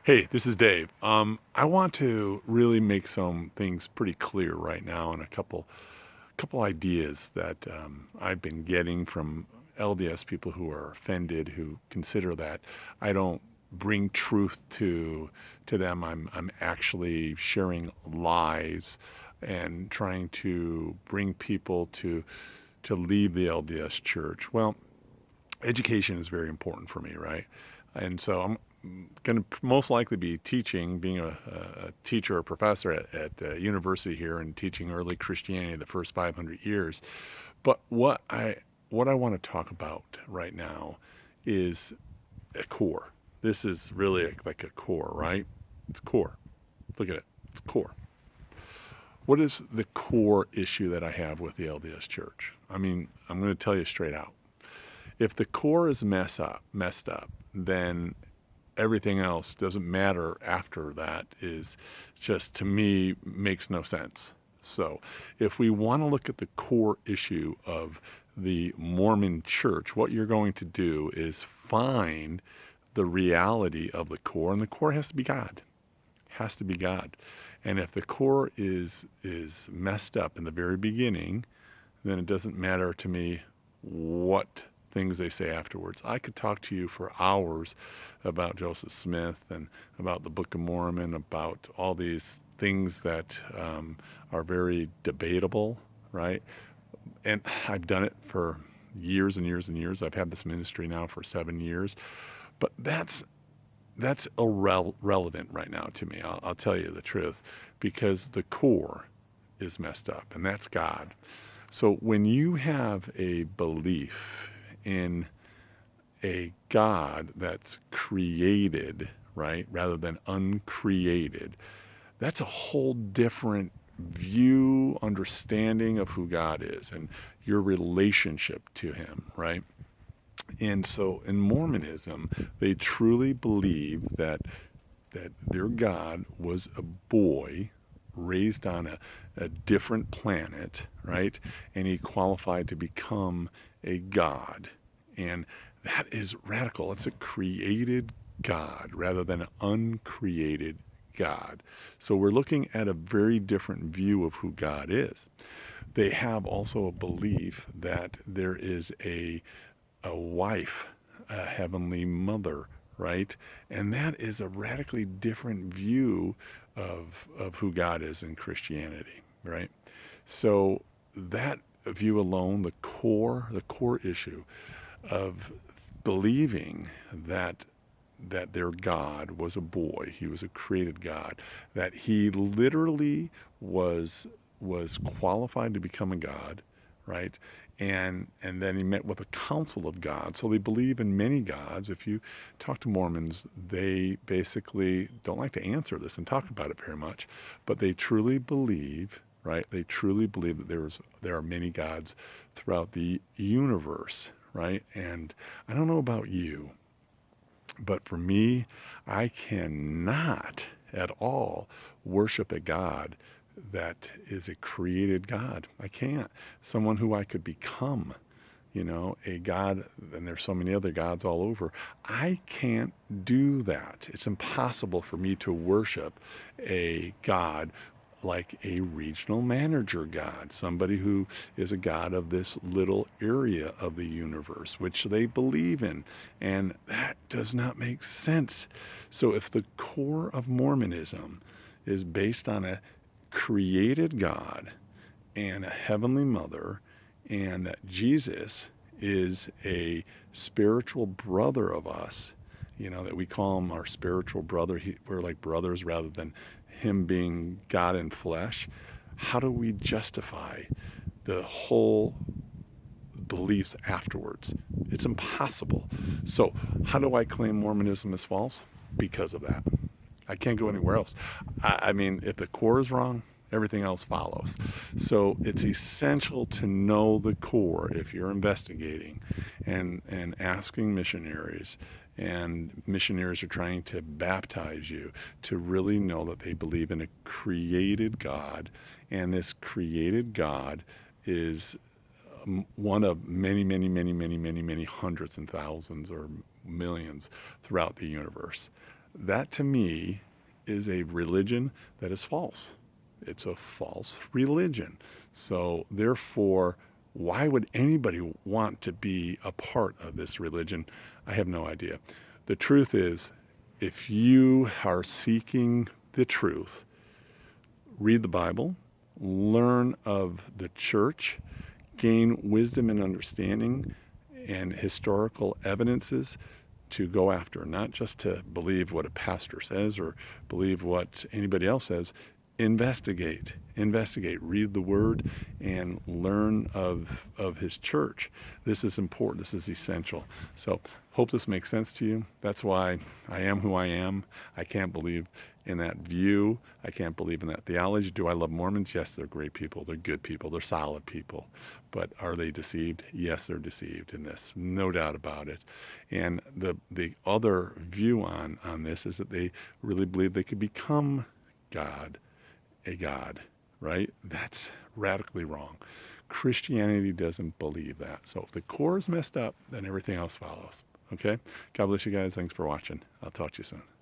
Hey, this is Dave. I want to really make some things pretty clear right now, and a couple ideas that I've been getting from LDS people who are offended, who consider that I don't bring truth to them. I'm actually sharing lies and trying to bring people to leave the LDS church. Well, education is very important for me, right? And so I'm going to most likely be teaching, being a teacher or professor at a university here and teaching early Christianity the first 500 years. But what I want to talk about right now is a core. This is really like a core, right? It's core. Look at it. It's core. What is the core issue that I have with the LDS Church? I mean, I'm going to tell you straight out. If the core is messed up, then everything else doesn't matter after that is just, to me, makes no sense. So if we want to look at the core issue of the Mormon church, what you're going to do is find the reality of the core, and the core has to be God. Has to be God. And if the core is messed up in the very beginning, then it doesn't matter to me what things they say afterwards. I could talk to you for hours about Joseph Smith and about the Book of Mormon, about all these things that are very debatable, right? And I've done it for years and years and years. I've had this ministry now for 7 years, but that's irrelevant right now to me. I'll tell you the truth, because the core is messed up, and that's God. So when you have a belief in a God that's created, right, rather than uncreated, that's a whole different view, understanding of who God is and your relationship to him, right? And so in Mormonism, they truly believe that their God was a boy raised on a different planet, right? And he qualified to become a God. And that is radical. It's a created God rather than an uncreated God. So we're looking at a very different view of who God is. They have also a belief that there is a wife, a heavenly mother, right? And that is a radically different view of who God is in Christianity, right? So that view alone, the core issue of believing that their God was a boy, he was a created God, that he literally was qualified to become a God, right? And then he met with a council of gods. So they believe in many gods. If you talk to Mormons, they basically don't like to answer this and talk about it very much, but they truly believe, right? They truly believe that there are many gods throughout the universe, right? And I don't know about you, but for me, I cannot at all worship a God that is a created God. I can't. Someone who I could become, a God, and there's so many other gods all over. I can't do that. It's impossible for me to worship a God like a regional manager God, somebody who is a God of this little area of the universe, which they believe in. And that does not make sense. So if the core of Mormonism is based on a created God and a heavenly mother, and that Jesus is a spiritual brother of us, that we call him our spiritual brother. We're like brothers rather than him being God in flesh. How do we justify the whole beliefs afterwards? It's impossible. So how do I claim Mormonism is false? Because of that. I can't go anywhere else. I mean, if the core is wrong, everything else follows. So it's essential to know the core if you're investigating and asking missionaries. And missionaries are trying to baptize you to really know that they believe in a created God. And this created God is one of many, many, many, many, many, many hundreds and thousands or millions throughout the universe. That to me is a religion that is false. It's a false religion. So therefore, why would anybody want to be a part of this religion? I have no idea. The truth is, if you are seeking the truth, read the Bible, learn of the church, gain wisdom and understanding and historical evidences to go after, not just to believe what a pastor says or believe what anybody else says. Investigate, read the word and learn of his church. This is important. This is essential. So hope this makes sense to you. That's why I am who I am. I can't believe in that view. I can't believe in that theology. Do I love Mormons? Yes, they're great people. They're good people. They're solid people. But are they deceived? Yes, they're deceived in this. No doubt about it. And the other view on this is that they really believe they could become God, a God, right? That's radically wrong. Christianity doesn't believe that. So if the core is messed up, then everything else follows. Okay? God bless you guys. Thanks for watching. I'll talk to you soon.